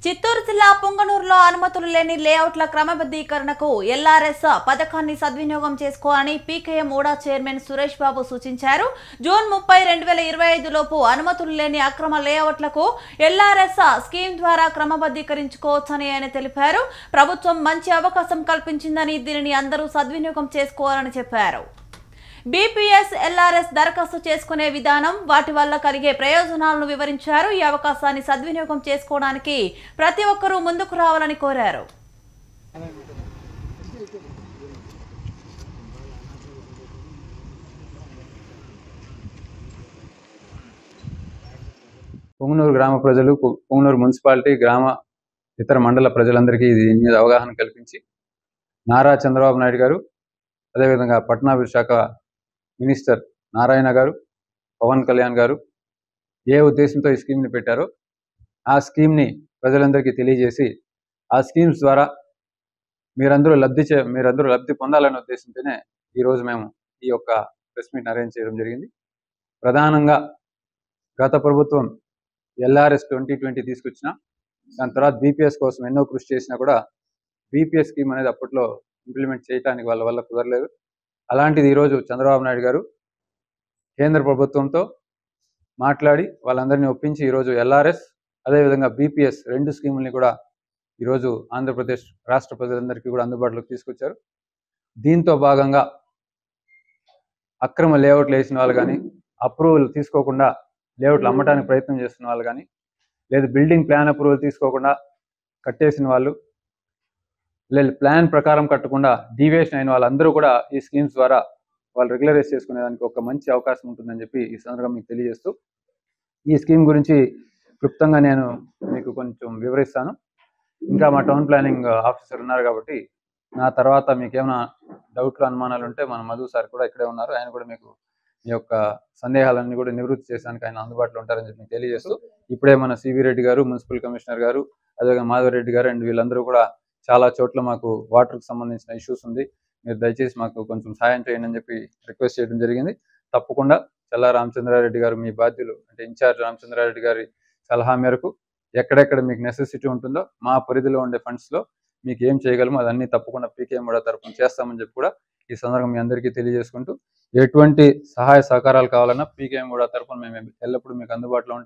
చిత్తూరు జిల్లా పుంగనూరులో అనుమతులు లేని లేఅవుట్ల క్రమబద్ధీకరణకు ఎల్ఆర్ఎస్ పథకాన్ని సద్వినియోగం చేసుకోవాలని పీకేఎం ఊడా చైర్మన్ సురేష్ బాబు సూచించారు. జూన్ 30, 2025 లోపు అనుమతులు లేని అక్రమ లేఅవుట్లకు ఎల్ఆర్ఎస్ స్కీమ్ ద్వారా క్రమబద్ధీకరించుకోవచ్చని ఆయన తెలిపారు. ప్రభుత్వం మంచి అవకాశం కల్పించిందని దీనిని అందరూ సద్వినియోగం చేసుకోవాలని చెప్పారు. బీపీఎస్ ఎల్ఆర్ఎస్ దరఖాస్తు చేసుకునే విధానం, వాటి వల్ల కలిగే ప్రయోజనాలను వివరించారు. ఈ అవకాశాన్ని సద్వినియోగం చేసుకోవడానికి ప్రతి ఒక్కరూ ముందుకు రావాలని కోరారు. పుంగనూరు గ్రామ ప్రజలు, పుంగనూరు మున్సిపాలిటీ, గ్రామ ఇతర మండల ప్రజలందరికీ దీని మీద అవగాహన కల్పించి నారా చంద్రబాబు నాయుడు గారు, అదేవిధంగా పట్టణాభివృద్ధి శాఖ మినిస్టర్ నారాయణ గారు, పవన్ కళ్యాణ్ గారు ఏ ఉద్దేశంతో ఈ స్కీమ్ని పెట్టారో ఆ స్కీమ్ని ప్రజలందరికీ తెలియజేసి ఆ స్కీమ్స్ ద్వారా మీరందరూ లబ్ధి పొందాలనే ఉద్దేశంతోనే ఈరోజు మేము ఈ యొక్క ప్రెస్ మీట్ అరేంజ్ చేయడం జరిగింది. ప్రధానంగా గత ప్రభుత్వం ఎల్ఆర్ఎస్ 2020 తీసుకొచ్చిన, దాని తర్వాత బీపీఎస్ కోసం ఎన్నో కృషి చేసినా కూడా బీపీఎస్ స్కీమ్ అనేది అప్పట్లో ఇంప్లిమెంట్ చేయడానికి వాళ్ళ వల్ల కుదరలేదు. అలాంటిది ఈరోజు చంద్రబాబు నాయుడు గారు కేంద్ర ప్రభుత్వంతో మాట్లాడి వాళ్ళందరినీ ఒప్పించి ఈరోజు ఎల్ఆర్ఎస్ అదేవిధంగా బీపీఎస్ రెండు స్కీముల్ని కూడా ఈరోజు ఆంధ్రప్రదేశ్ రాష్ట్ర ప్రజలందరికీ కూడా అందుబాటులోకి తీసుకొచ్చారు. దీంతో భాగంగా అక్రమ లేఅవుట్లు వేసిన వాళ్ళు కానీ, అప్రూవల్ తీసుకోకుండా లేఅవుట్లు అమ్మడానికి ప్రయత్నం చేస్తున్న వాళ్ళు కానీ, లేదు బిల్డింగ్ ప్లాన్ అప్రూవల్ తీసుకోకుండా కట్టేసిన వాళ్ళు, లేదు ప్లాన్ ప్రకారం కట్టకుండా డీవియేషన్ అయిన వాళ్ళందరూ కూడా ఈ స్కీమ్స్ ద్వారా వాళ్ళు రెగ్యులరైజ్ చేసుకునేదానికి ఒక మంచి అవకాశం ఉంటుందని చెప్పి ఈ సందర్భంగా మీకు తెలియజేస్తూ, ఈ స్కీమ్ గురించి క్లుప్తంగా నేను మీకు కొంచెం వివరిస్తాను. ఇంకా మా టౌన్ ప్లానింగ్ ఆఫీసర్ ఉన్నారు కాబట్టి నా తర్వాత మీకు ఏమైనా డౌట్లు, అనుమానాలు ఉంటే మన మధు సార్ కూడా ఇక్కడే ఉన్నారు. ఆయన కూడా మీకు మీ యొక్క సందేహాలన్నీ కూడా నివృత్తి చేసానికి ఆయన అందుబాటులో ఉంటారని చెప్పి తెలియజేస్తూ, ఇప్పుడే మన సివి రెడ్డి గారు, మున్సిపల్ కమిషనర్ గారు, అదేవిధంగా మాధవరెడ్డి గారు అండ్ వీళ్ళందరూ కూడా చాలా చోట్ల మాకు వాటర్కి సంబంధించిన ఇష్యూస్ ఉంది, మీరు దయచేసి మాకు కొంచెం సాయం చేయండి అని చెప్పి రిక్వెస్ట్ చేయడం జరిగింది. తప్పకుండా చల్లా రామచంద్రారెడ్డి గారు, మీ బాధ్యులు అంటే ఇన్ఛార్జ్ రామచంద్రారెడ్డి గారి సలహా మేరకు ఎక్కడెక్కడ మీకు నెసెసిటీ ఉంటుందో మా పరిధిలో ఉండే ఫండ్స్లో మీకు ఏం చేయగలమో అదన్నీ తప్పకుండా పీకేఎం కూడా తరఫున చేస్తామని చెప్పి కూడా ఈ సందర్భంగా మీ అందరికీ తెలియజేసుకుంటూ, ఎటువంటి సహాయ సహకారాలు కావాలన్నా పీకేఎం కూడా తరఫున మేము ఎల్లప్పుడూ మీకు అందుబాటులో ఉంటాం.